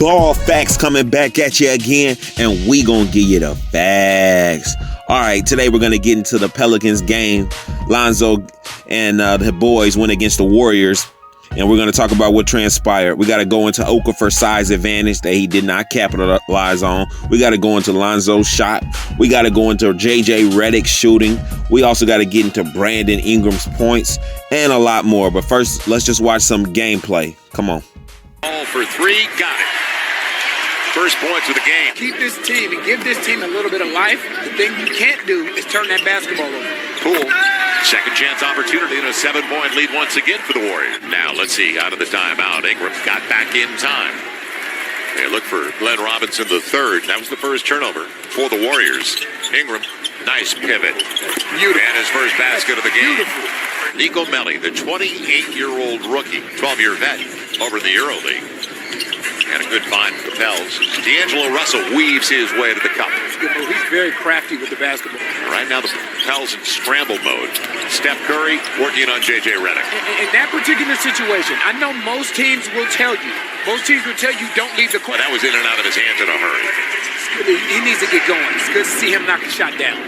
Ball Facts coming back at you again, and we gonna give you the facts. All right, today we're gonna get into the Pelicans game. Lonzo and the boys went against the Warriors, and we're gonna talk about what transpired. We gotta go into Okafor's size advantage that he did not capitalize on. We gotta go into Lonzo's shot. We gotta go into JJ Redick's shooting. We also gotta get into Brandon Ingram's points and a lot more. But first, let's just watch some gameplay. Come on. Ball for three, got it. First points of the game. Keep this team and give this team a little bit of life. The thing you can't do is turn that basketball over. Poole, second chance opportunity and a 7-point lead once again for the Warriors. Now let's see, out of the timeout, Ingram got back in time. They look for Glenn Robinson the third. That was the first turnover for the Warriors. Ingram, nice pivot. Beautiful. And his first basket of the game. Beautiful. Nico Melli, the 28-year-old rookie, 12-year vet over in the EuroLeague. And a good find for the Pels. D'Angelo Russell weaves his way to the cup. Good move. He's very crafty with the basketball. Right now the Pels in scramble mode. Steph Curry working on JJ Redick. In that particular situation, I know most teams will tell you don't leave the court. Well, that was in and out of his hands in a hurry. He needs to get going. It's good to see him knock a shot down.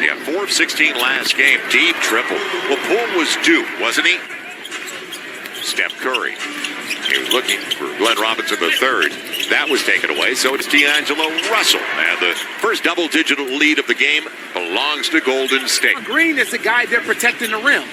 Yeah, 4 of 16 last game. Deep triple. Well, Poole was due, wasn't he? Steph Curry. He was looking for Glenn Robinson the third. That was taken away, so it's D'Angelo Russell. And the first double-digit lead of the game belongs to Golden State. Green is the guy they're protecting the rim.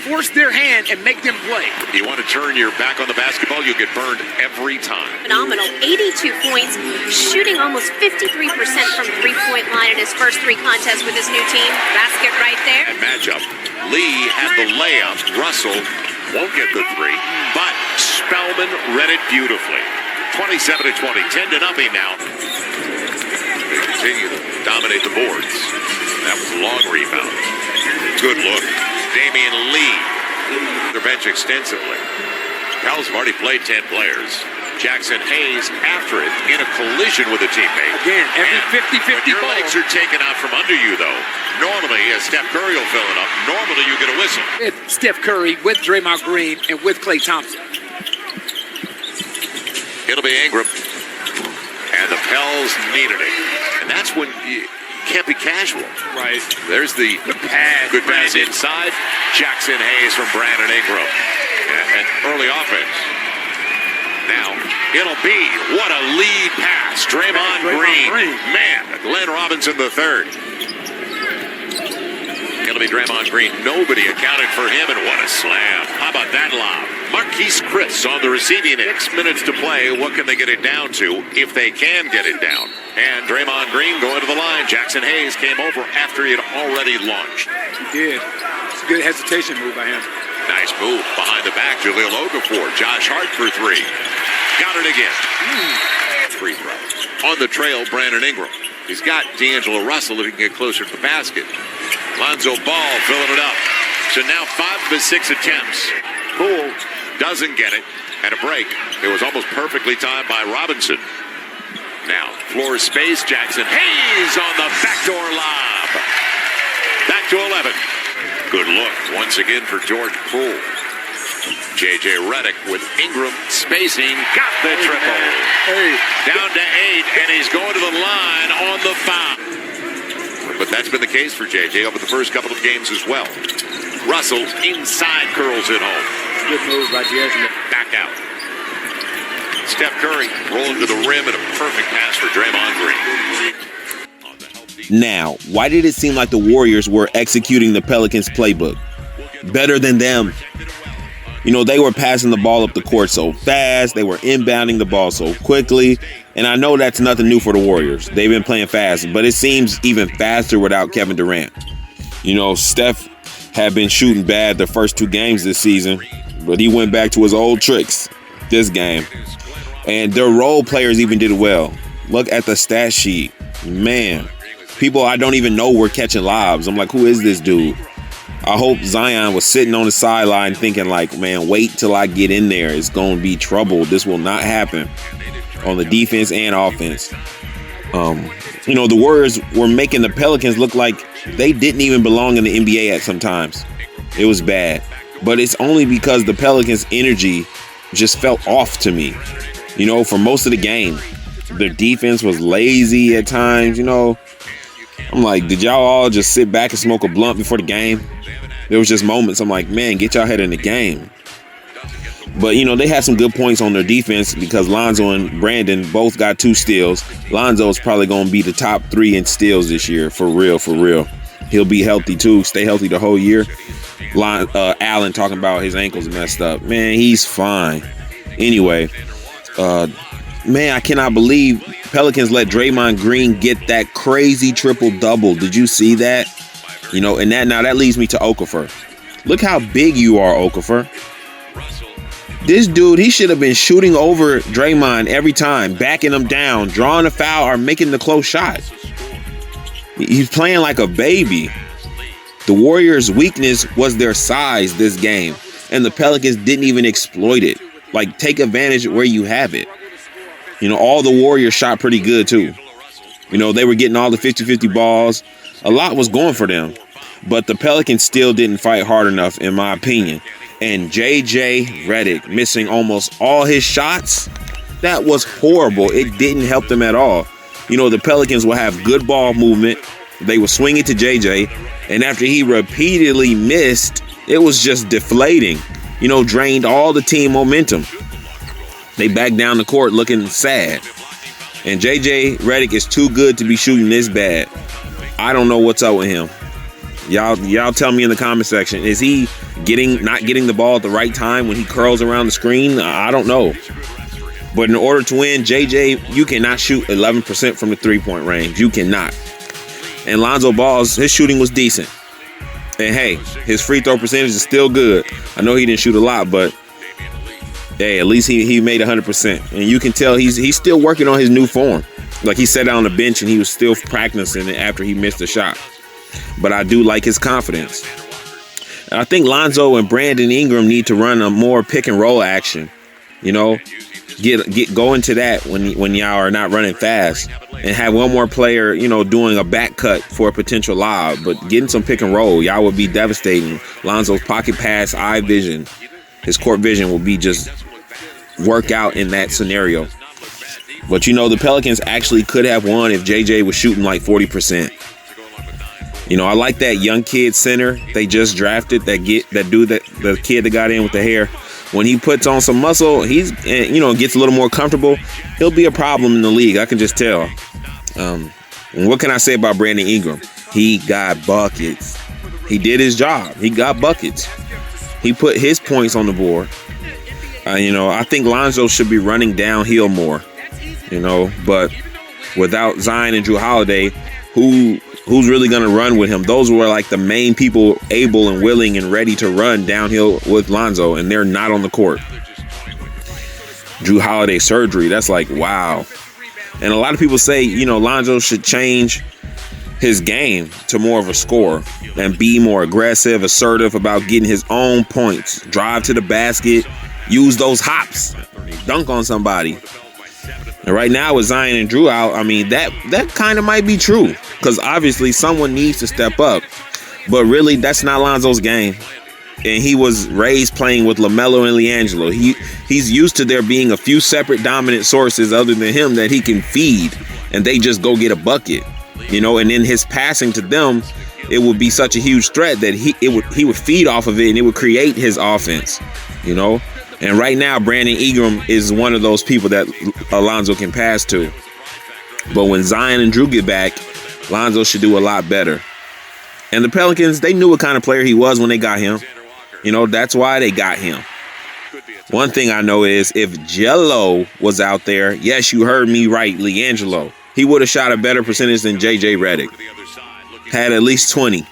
Force their hand and make them play. You want to turn your back on the basketball, you'll get burned every time. Phenomenal. 82 points, shooting almost 53% from three-point line in his first 3 contests with his new team. Basket right there. And matchup. Lee had the layup. Russell won't get the 3, but Spellman read it beautifully. 27-20, 10-0 now. They continue to dominate the boards. That was a long rebound. Good look. Damian Lee, their bench extensively. Pels have already played 10 players. Jackson Hayes after it in a collision with a teammate. Again, every 50-50 your ball. legs are taken out from under you, though. Normally, as Steph Curry will fill it up, normally you get a whistle. It's Steph Curry with Draymond Green and with Klay Thompson. It'll be Ingram. And the Pels needed it. And that's when you can't be casual. Right. There's the pass. Good pass inside. Jackson Hayes from Brandon Ingram. And early offense. Now, it'll be, what a lead pass. Draymond Green. Man, Glenn Robinson the third. It'll be Draymond Green. Nobody accounted for him, and what a slam. How about that lob? Marquise Chris on the receiving end. 6 minutes to play. What can they get it down to if they can get it down? And Draymond Green going to the line. Jackson Hayes came over after he had already launched. He did. It's a good hesitation move by him. Nice move behind the back. Jahlil Okafor. Josh Hart for 3. Got it again. Free throw. On the trail, Brandon Ingram. He's got D'Angelo Russell if he can get closer to the basket. Lonzo Ball filling it up. So now 5 of his 6 attempts. Poole doesn't get it. And a break. It was almost perfectly timed by Robinson. Now, floor space. Jackson Hayes on the backdoor lob. Back to 11. Good look once again for George Poole. JJ Redick with Ingram spacing. Got the triple. Down to 8, and he's going to the line on the foul. But that's been the case for JJ over the first couple of games as well. Russell inside curls it home. Good move by D'Angelo. Back out. Steph Curry rolling to the rim and a perfect pass for Draymond Green. Now, why did it seem like the Warriors were executing the Pelicans playbook better than them? You know, they were passing the ball up the court so fast. They were inbounding the ball so quickly. And I know that's nothing new for the Warriors. They've been playing fast, but it seems even faster without Kevin Durant. You know, Steph had been shooting bad the first 2 games this season, but he went back to his old tricks this game. And their role players even did well. Look at the stat sheet. Man, people I don't even know were catching lobs. I'm like, who is this dude? I hope Zion was sitting on the sideline thinking like, man, wait till I get in there. It's going to be trouble. This will not happen on the defense and offense. You know, the Warriors were making the Pelicans look like they didn't even belong in the NBA at some times. It was bad. But it's only because the Pelicans' energy just felt off to me. For most of the game. Their defense was lazy at times, I'm like, did y'all all just sit back and smoke a blunt before the game? There was just moments I'm like, man, get y'all head in the game. But, they had some good points on their defense because Lonzo and Brandon both got 2 steals. Lonzo is probably going to be the top 3 in steals this year, for real, for real. He'll be healthy, too, stay healthy the whole year. Allen talking about his ankles messed up. Man, he's fine. Anyway, man, I cannot believe Pelicans let Draymond Green get that crazy triple-double. Did you see that? And that leads me to Okafor. Look how big you are, Okafor. This dude, he should have been shooting over Draymond every time, backing him down, drawing a foul, or making the close shot. He's playing like a baby. The Warriors' weakness was their size this game, and the Pelicans didn't even exploit it. Like, take advantage where you have it. All the Warriors shot pretty good, too. They were getting all the 50-50 balls. A lot was going for them. But the Pelicans still didn't fight hard enough, in my opinion. And J.J. Redick missing almost all his shots, that was horrible. It didn't help them at all. The Pelicans will have good ball movement. They will swing it to J.J. And after he repeatedly missed, it was just deflating. Drained all the team momentum. They backed down the court looking sad. And J.J. Redick is too good to be shooting this bad. I don't know what's up with him. Y'all tell me in the comment section. Is he not getting the ball at the right time when he curls around the screen? I don't know. But in order to win, JJ, you cannot shoot 11% from the 3-point range. You cannot. And Lonzo Ball's, his shooting was decent. And hey, his free throw percentage is still good. I know he didn't shoot a lot, but hey, at least he made 100%. And you can tell he's still working on his new form. Like, he sat down on the bench and he was still practicing it after he missed a shot. But I do like his confidence. I think Lonzo and Brandon Ingram need to run a more pick and roll action. Go into that when y'all are not running fast, and have one more player, doing a back cut for a potential lob. But getting some pick and roll, y'all would be devastating. Lonzo's pocket pass, eye vision, his court vision will be just work out in that scenario. But the Pelicans actually could have won if JJ was shooting like 40%. I like that young kid center they just drafted. The kid that got in with the hair. When he puts on some muscle, gets a little more comfortable. He'll be a problem in the league. I can just tell. And what can I say about Brandon Ingram? He got buckets. He did his job. He got buckets. He put his points on the board. I think Lonzo should be running downhill more. But without Zion and Jrue Holiday, who's really going to run with him? Those were like the main people able and willing and ready to run downhill with Lonzo, and they're not on the court. Jrue Holiday surgery, that's like, wow. And a lot of people say, Lonzo should change his game to more of a scorer and be more aggressive, assertive about getting his own points. Drive to the basket, use those hops, dunk on somebody. And right now with Zion and Jrue out, that kind of might be true, because obviously someone needs to step up. But really, that's not Lonzo's game. And he was raised playing with LaMelo and LiAngelo. He's used to there being a few separate dominant sources other than him that he can feed, and they just go get a bucket. And then his passing to them, it would be such a huge threat that he would feed off of it, and it would create his offense. And right now, Brandon Ingram is one of those people that Lonzo can pass to. But when Zion and Jrue get back, Lonzo should do a lot better. And the Pelicans, they knew what kind of player he was when they got him. That's why they got him. One thing I know is if Jello was out there, yes, you heard me right, LiAngelo, he would have shot a better percentage than J.J. Redick. Had at least 20.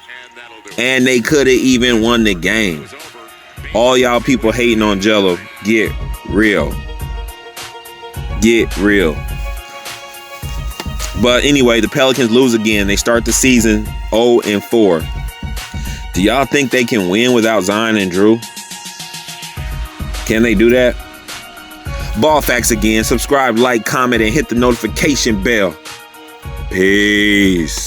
And they could have even won the game. All y'all people hating on Jello, get real. Get real. But anyway, the Pelicans lose again. They start the season 0-4. Do y'all think they can win without Zion and Jrue? Can they do that? Ball Facts again. Subscribe, like, comment, and hit the notification bell. Peace.